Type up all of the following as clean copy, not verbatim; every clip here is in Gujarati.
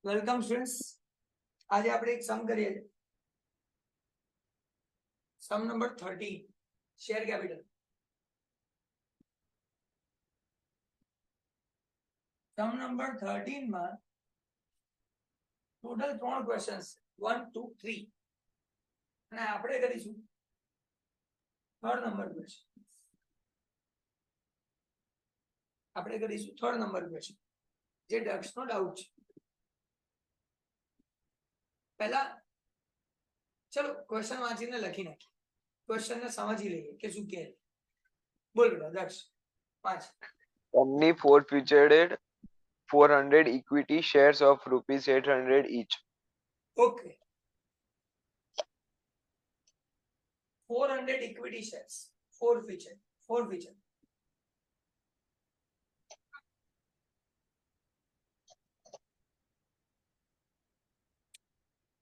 Welcome students. આજે આપણે એક સમ કરીએ છીએ. Sum number 13 share capital. Sum number 13 માં ટોટલ 3 ક્વેશ્ચન્સ 1 2 3 અને આપણે કરીશું થર્ડ નંબર ક્વેશ્ચન. જે દક્ષનો ડાઉટ છે. પહેલા ચલો ક્વેશ્ચન વાંચીને લખી નાખીએ, ક્વેશ્ચન ને સમજી લઈએ કે શું કહે. બોલ બેટા દક્ષ વાંચ. Company forfeited 400 equity shares of rupees 800 each. Okay, 400 equity shares forfeited.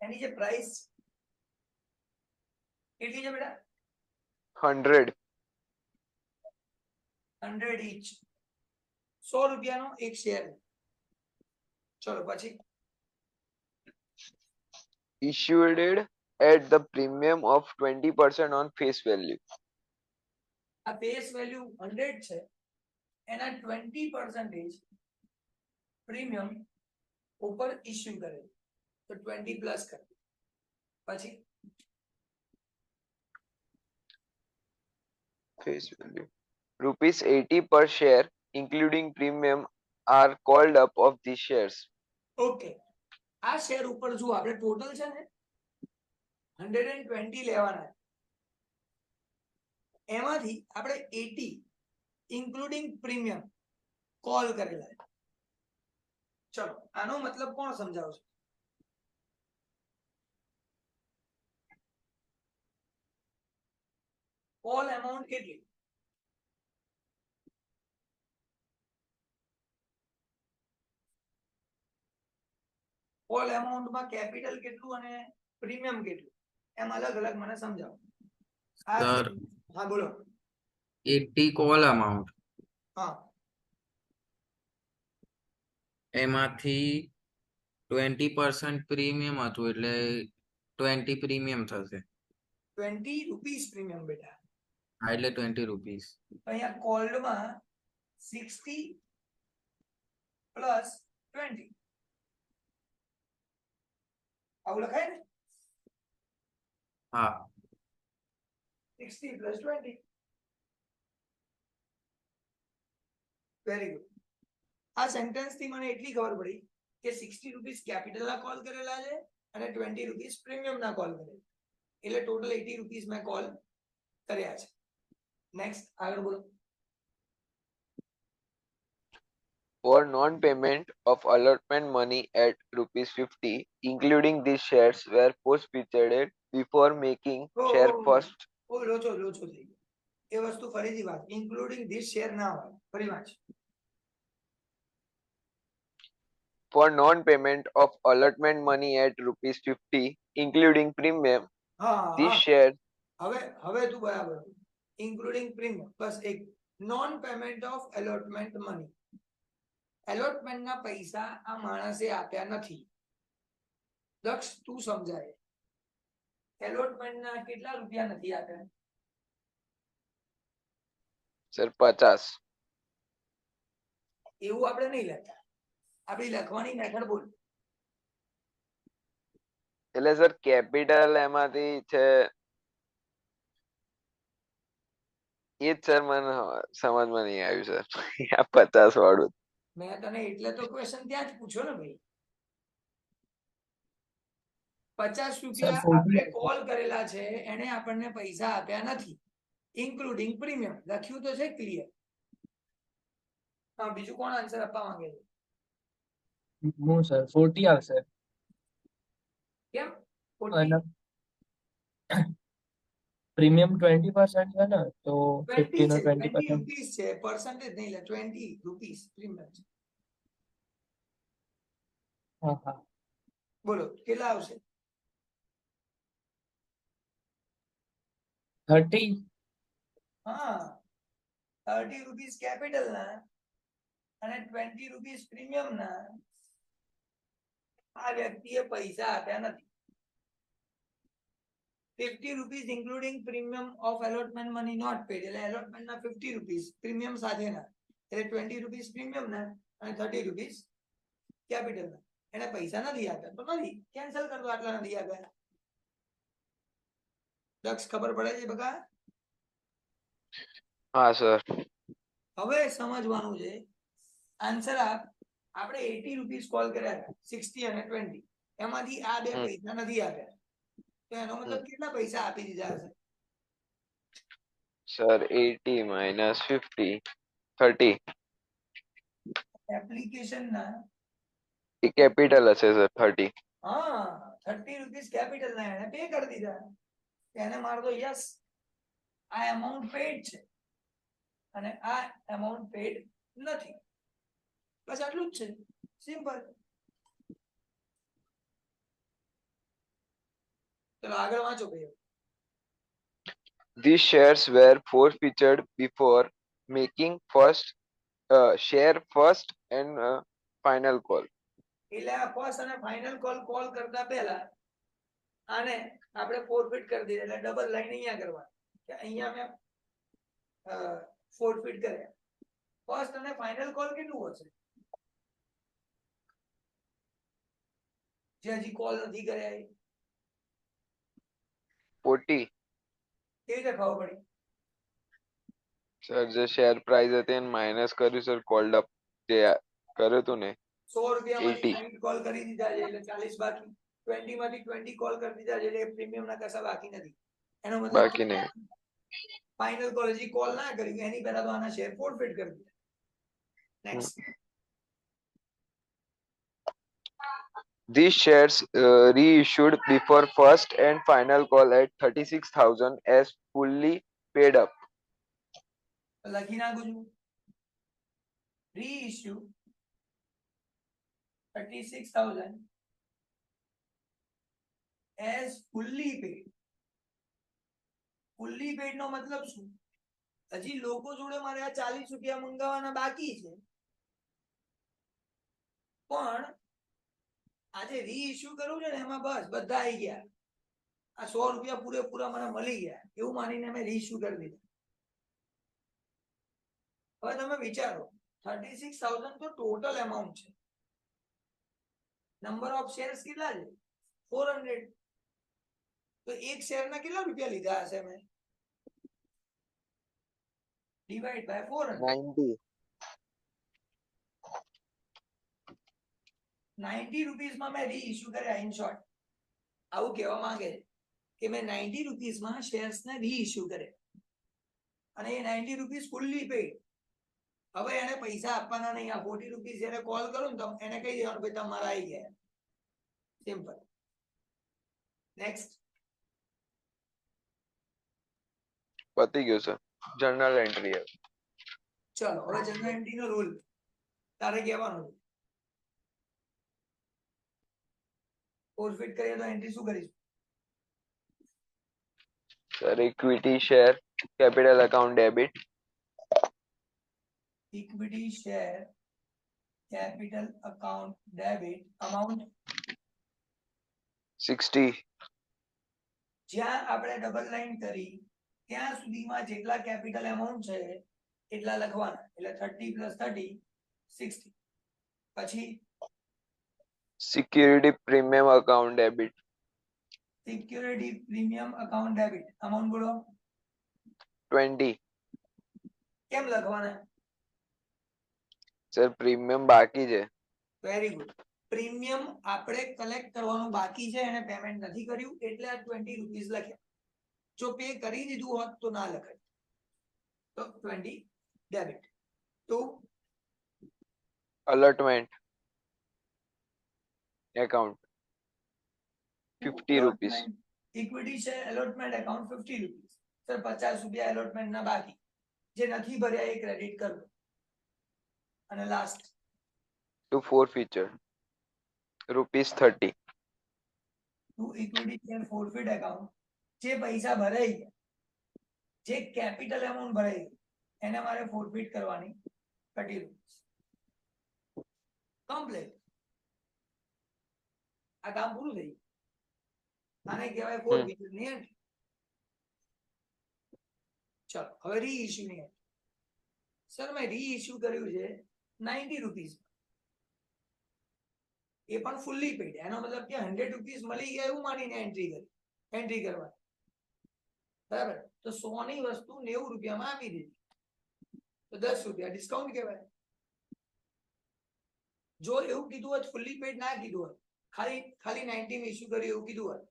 એની જે પ્રાઇસ કેટલી છે બેટા? 100. 100 each. 100 રૂપિયાનો એક શેર. ચલો પછી Issued at the premium of 20% on face value. આ ફેસ વેલ્યુ 100 છે, એના 20% પ્રીમિયમ ઉપર ઇશ્યુ કરે તો 20 પ્લસ કરે. પછી Face value. Rupees 80 per share, including premium, are called up of these shares. Okay, આ શેર ઉપર જો આપણે ટોટલ છે ને 120 લેવાના, એમાંથી આપણે 80 ઇન્ક્લુડિંગ પ્રીમિયમ કોલ કરેલા. ચલો આનો મતલબ કોણ સમજાવશે? કોલ એમાઉન્ટ કેટલી? કોલ એમાઉન્ટમાં કેપિટલ કેટલું અને પ્રીમિયમ કેટલું એમ અલગ અલગ મને સમજાવો. સર, હા બોલો. 80 કોલ અમાઉન્ટ, હા, એમાંથી 20% પ્રીમિયમ હતું એટલે 20 પ્રીમિયમ થશે. 20 રૂપીસ પ્રીમિયમ બેટા. હા એટલે 20 રૂપીસ. અહીંયા કોલ્ડમાં 60 પ્લસ 20 આવું લખાય ને? હા 60 પ્લસ 20. Very good. આ સેન્ટેન્સ થી મને એટલી ખબર પડી કે 60 રૂપીસ કેપિટલ ના કોલ કરેલા છે અને 20 રૂપીસ પ્રીમિયમ ના કોલ કરેલા, એટલે ટોટલ 80 રૂપીસ મેં કોલ કર્યા છે. નેક્સ્ટ આગળ બોલો. For non-payment of allotment money at rupees 50, including these shares, were forfeited before making share first. લોચો થઈ ગયો. એ વસ્તુ ફરીથી વાત. ઇન્ક્લુડિંગ ધીસ શેર ના હોય. ફરી વાંચ. For non-payment of allotment money at rupees 50, including premium, these shares. હવે તું બરાબર. ઇન્ક્લુડિંગ પ્રીમિયમ બસ એક. Non payment of allotment money. Allotment ના પૈસા આ માણસે આપ્યા નથી. દક્ષ તું સમજાય. એલોટમેન્ટ ના કેટલા રૂપિયા નથી આપ્યા? સર 50. એવું આપણે નહીં લખતા. આપણી લખવાની મેથડ બોલ. એટલે સર કેપિટલ એમાંથી છે એ જ સર મને સમજમાં નહીં આવ્યું સર. આ 50 વાળું. મેં તને એટલે તો ક્વેશ્ચન ત્યાં જ પૂછ્યો ને ભાઈ. 50 રૂપિયા આપણે કોલ કરેલા છે, એને આપણને પૈસા આપ્યા નથી, ઇન્ક્લુડિંગ પ્રીમિયમ લખ્યું તો છે ક્લિયર. હા, બીજું કોણ આન્સર આપવા માંગે છે? હું સર 40 આવશે. કેમ 40? પ્રીમિયમ 20% છે ને, તો 50 નો 20 20% રૂપીસ છે, પર્સન્ટેજ નહીં લે. 20 રૂપીસ પ્રીમિયમ છે. હા હા. બોલો કેટલા આવશે? 30. હા, 30 રૂપીસ કેપિટલ ના અને 20 રૂપીસ પ્રીમિયમ ના આ વ્યક્તિએ પૈસા આપ્યા નથી. 50 rupees including premium of allotment money not paid, એટલે એલોટમેન્ટ ના 50 રૂપીસ પ્રીમિયમ સાથેના, એટલે 20 રૂપીસ પ્રીમિયમ ના અને 30 રૂપીસ કેપિટલ ના. એને પૈસા નથી આપ્યા તો નથી, કેન્સલ કરી દો, આટલા નથી આપ્યા. દક્ષ ખબર પડે છે બકા? હા સર. હવે સમજવાનું છે, આન્સર આપણે 80 રૂપીસ કોલ કર્યા હતા, 60 અને 20, એમાંથી આ બે પૈસા નથી આપ્યા, તો એનો મતલબ કેટલા પૈસા આપી દીધા હશે? Sir 80 minus 50 30. એપ્લિકેશન ના એ કેપિટલ હશે સર 30. હા 30 રૂપીસ કેપિટલ ના એને પે કરી દીધા. એને મારતો યસ, આ અમાઉન્ટ પેડ છે અને આ અમાઉન્ટ પેડ નથી. બસ આટલું જ છે, સિમ્પલ. ચલો આગળ વાંચો ભાઈ. These shares were forfeited before making share first and final call. એટલે આ ફર્સ્ટ અને ફાઇનલ કોલ કરતા પહેલા આને આપણે ફોરફિટ કરી દીધા, એટલે ડબલ લાઈન અહીંયા કરવાની કે અહીંયા મેં ફોરફિટ કર્યા. ફર્સ્ટ અને ફાઇનલ કોલ કેટલું હશે? જે હજી કોલ નથી કર્યા એ 40. કેવી રીતે ખબર પડી? સર જે શેર પ્રાઇસ હતી એને માઇનસ કર્યું સર, કોલ્ડ અપ જે કર્યું હતું ને 100 રૂપિયામાંથી 80. 60 કોલ કરી દીધા છે એટલે 40 બાકી, 20 માંથી 20 કોલ કરી દીધા છે એટલે પ્રીમિયમ ના કશા બાકી નથી. એનો મતલબ બાકી નહીં. ફાઇનલ કોલ હજી કોલ ના કર્યું, એની પહેલા તો આના શેર ફોરફિટ કરી દીધા. Next. These shares reissued before first and final call at 36,000 as fully paid up. લખી નાખું છું, reissue 36,000 as fully paid. fully paid નો મતલબ શું? હજી લોકો જોડે મારે આ 40 રૂપિયા મંગાવવાના બાકી છે, પણ આજે રીઇશ્યુ કરવું છે ને એમાં બસ બધા આવી ગયા, આ 100 રૂપિયા પૂરેપૂરા મને મળી ગયા એવું માનીને મેં રીઇશ્યુ કરી દીધા. હવે તમે વિચારો 36,000 તો ટોટલ એમાઉન્ટ છે, નંબર ઓફ શેર્સ કેટલા છે? 400. તો એક શેરના કેટલા રૂપિયા લીધા હશે મેં? Divide by 400. 90. 90 રૂપીસમાં મેં રીઇશ્યુ કર્યા. ઇન શોર્ટ આવું કહેવા માંગે છે કે મેં 90 રૂપીસમાં શેર્સને રીઇશ્યુ કર્યા અને એ 90 રૂપીસ ફુલ્લી પેડ. હવે એને પૈસા આપવાના નહીં, આ 40 રૂપીસ એને કોલ કરું ને તો એને કહી દેવાનું ભાઈ તમારા આવી ગયા. સિમ્પલ. નેક્સ્ટ. પતી ગયું સર. Journal entry. ચલો હવે જનરલ એન્ટ્રી નો રૂલ તારે કહેવાનો છે. ફોરફિટ કરીએ તો એન્ટ્રી શું કરીશું? Sir equity share capital account debit. Equity share capital account debit amount 60. જ્યાં આપણે ડબલ લાઈન કરી ત્યાં સુધીમાં જેટલા કેપિટલ એમાઉન્ટ છે એટલા લખવાના, એટલે 30 + 30 60. પછી security premium account debit. Security premium account debit amount બોલો 20. કેમ લખવાના? સર પ્રીમિયમ બાકી છે. Very good. પ્રીમિયમ આપણે કલેક્ટ કરવાનું બાકી છે, એને પેમેન્ટ નથી કર્યું એટલે આ 20 રૂપીસ લખ્યા. જો પે કરી દીધું હોત તો ના લખાય, તો 20 ડેબિટ. તો allotment account 50 rupees. Equity share allotment account 50 rupees. Sir 50 રૂપિયા એલોટમેન્ટ ના બાકી, જે નથી ભર્યા એ ક્રેડિટ કરો. અને last To forfeiture ₹30. Two equity share forfeit account, જે પૈસા ભરાઈ ગયા, જે કેપિટલ એમાઉન્ટ ભરાઈ ગઈ એને મારે ફોરફિટ કરવાની 30 રૂપીસ. કમ્પ્લીટ. આ કામ પૂરું થઈ ગયું. આને કહેવાય ફોર ફીચર ની એન્ટ્રી. ચલો હવે રીઇશ્યુ ની એન્ટ્રી. સર મેં રીઇશ્યુ કર્યું છે 90 રૂપીસ, એ પણ ફુલ્લી પેડ. એનો મતલબ કે 100 રૂપીસ મળી ગયા એવું માનીને એન્ટ્રી કરવા, બરાબર. તો 100 ની વસ્તુ 90 રૂપિયામાં આપી દીધી, તો 10 રૂપિયા ડિસ્કાઉન્ટ કહેવાય. જો એવું કીધું હોત ફુલ્લી પેડ ના કીધું હોત, ખાલી 90 માં ઇશ્યુ કર્યું એવું કીધું હોત,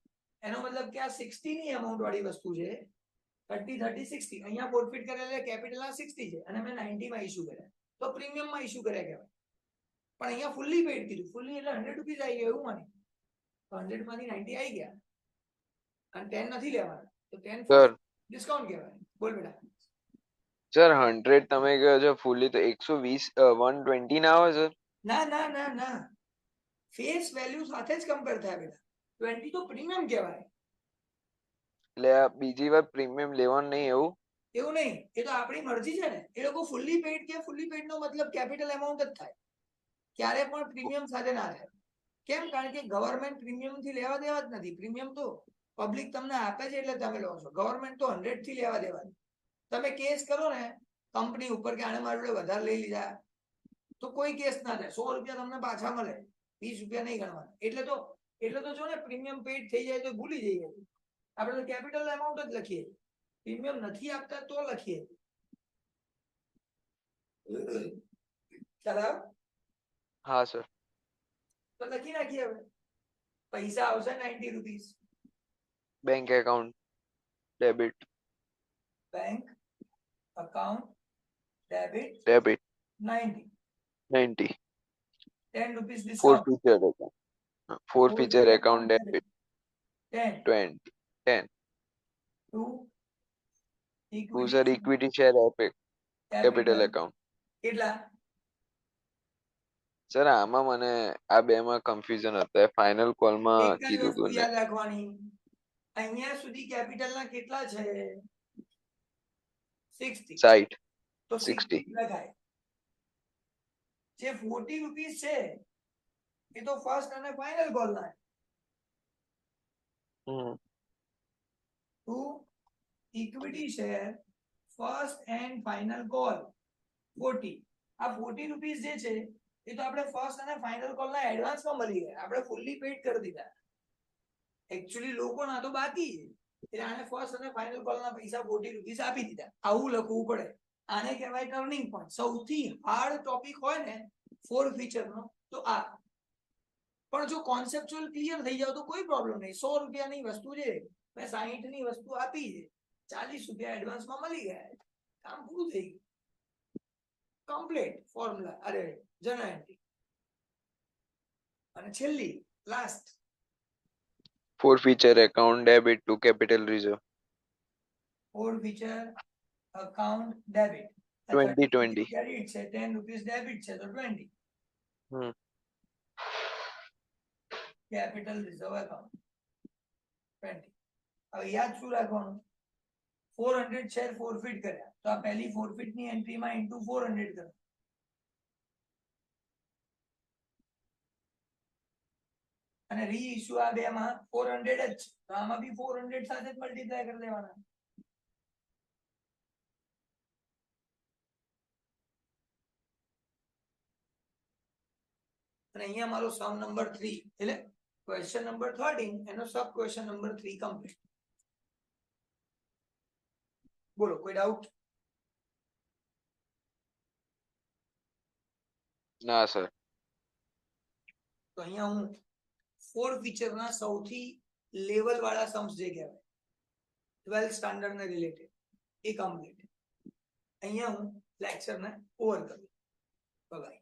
એનો મતલબ કે આ 60 ની અમાઉન્ટ વાળી વસ્તુ છે, 30 30 60. અહીંયા ફોરફિટ કરેલા કેપિટલ આ 60 છે અને મેં 90 માં ઇશ્યુ કર્યા, તો પ્રીમિયમ માં ઇશ્યુ કર્યા કહેવાય. પણ અહીંયા ફુલ્લી પેડ કીધું, ફુલ્લી એટલે 100 રૂપીસ આવી ગયા એવું માની, તો 100 માંથી 90 આવી ગયા અને 10 નથી લેવાના, તો 10 સર ડિસ્કાઉન્ટ કહેવાય. બોલ બેટા. સર 100 તમે કહો છો ફૂલી, તો 120 120 ના આવે સર? ના ના ના ના, ફેસ વેલ્યુ સાથે જ કમ્પેર થાય બેટા. 20 તો પ્રીમિયમ કહેવાય. એટલે આ બીજી વાર પ્રીમિયમ લેવાનું નહીં એવું? એવું નહીં, એ તો આપણી મરજી છે ને. એ લોકો ફુલ્લી પેડ કે ફુલ્લી પેડ નો મતલબ કેપિટલ એમાઉન્ટ જ થાય, ક્યારે પણ પ્રીમિયમ સાથે ના થાય. કેમ? કારણ કે ગવર્મેન્ટ પ્રીમિયમ થી લેવા દેવા જ નથી. પ્રીમિયમ તો પબ્લિક તમને આપે છે એટલે તમે લો છો. ગવર્મેન્ટ તો 100 થી લેવા દેવા. તમે કેસ કરો ને કંપની ઉપર કે આને મારી જોડે વધારે લઈ લીધા, તો કોઈ કેસ ના થાય, 100 રૂપિયા તમને પાછા મળે, 20 રૂપિયા નહીં ગણવાના. એટલે તો જો ને પ્રીમિયમ પેડ થઈ જાય તો ભૂલી જઈએ, આપણે તો કેપિટલ એમાઉન્ટ જ લખીએ. પ્રીમિયમ નથી આપતા તો લખીએ. ખ્યાલ? હા સર. તો લખી નાખીએ. હવે પૈસા આવશે 90 rupees. Bank account debit. Bank account debit debit 90. 90. 10 rupees for discount. Feature account. Forfeiture account debit 10 10. To to sir equity share capital account. કેટલા? સર આમાં મને આ બે માં કન્ફ્યુઝન હતું. ફાઇનલ કોલમાં એક જ કીધું વસ્તુ હતું ને. યાદ રાખવાની, અહીંયા સુધી કેપિટલ ના કેટલા છે? 60. 60. તો 60. 60 લખાય. જે 40 રૂપીસ છે એ તો ફર્સ્ટ અને ફાઇનલ કોલ ના. Two equity share first and final call 40. આ 40 રૂપીસ જે છે એ તો આપણે ફર્સ્ટ અને ફાઇનલ કોલ ના એડવાન્સમાં મળી ગયા, આપણે ફુલ્લી પેડ કરી દીધા. એકચ્યુઅલી લોકો ના તો બાકી છે, એટલે આને ફર્સ્ટ અને ફાઇનલ કોલ ના પૈસા 40 રૂપીસ આપી દીધા. આવું લખવું પડે. આને કહેવાય ટર્નિંગ પોઈન્ટ. સૌથી હાર્ડ ટોપિક હોય ને ફોર ફીચર નો તો આ. પણ જો કોન્સેપ્ચ્યુઅલ ક્લિયર થઈ જાવ તો કોઈ પ્રોબ્લેમ નહીં. 100 રૂપિયાની વસ્તુ છે, મેં 60 ની વસ્તુ આપી છે, 40 રૂપિયા એડવાન્સમાં મળી ગયા, કામ પૂરું થઈ ગયું. Complete formula. અરે જનરલ એન્ટ્રી. અને છેલ્લી last forfeiture account debit to capital reserve forfeiture account debit 2020. Credit છે, 10 રૂપીસ ડેબિટ છે તો 20. Capital reserve account 20. હવે યાદ શું રાખવાનું? 400 શેર ફોરફિટ કર્યા, તો આ પહેલી ફોરફિટ ની એન્ટ્રીમાં ઇન્ટુ 400 કરો. અને રીઇશ્યુ આ બે માં 400 જ છે, તો આમાં બી 400 સાથે જ મલ્ટીપ્લાય કરી દેવાના. અને અહીંયા મારો સમ નંબર 3 એટલે ક્વેશ્ચન નંબર 13 એનો સબ ક્વેશ્ચન નંબર 3 કમ્પ્લીટ. બોલો કોઈ ડાઉટ? ના સર. તો અહીંયા હું ફોર ફીચર ના સૌથી લેવલ વાળા सम्स જે કહેવાય 12th સ્ટાન્ડર્ડ ને રિલેટેડ એ કમ્પ્લીટ. અહીંયા હું લેક્ચર ને ઓવર કરું. બાય.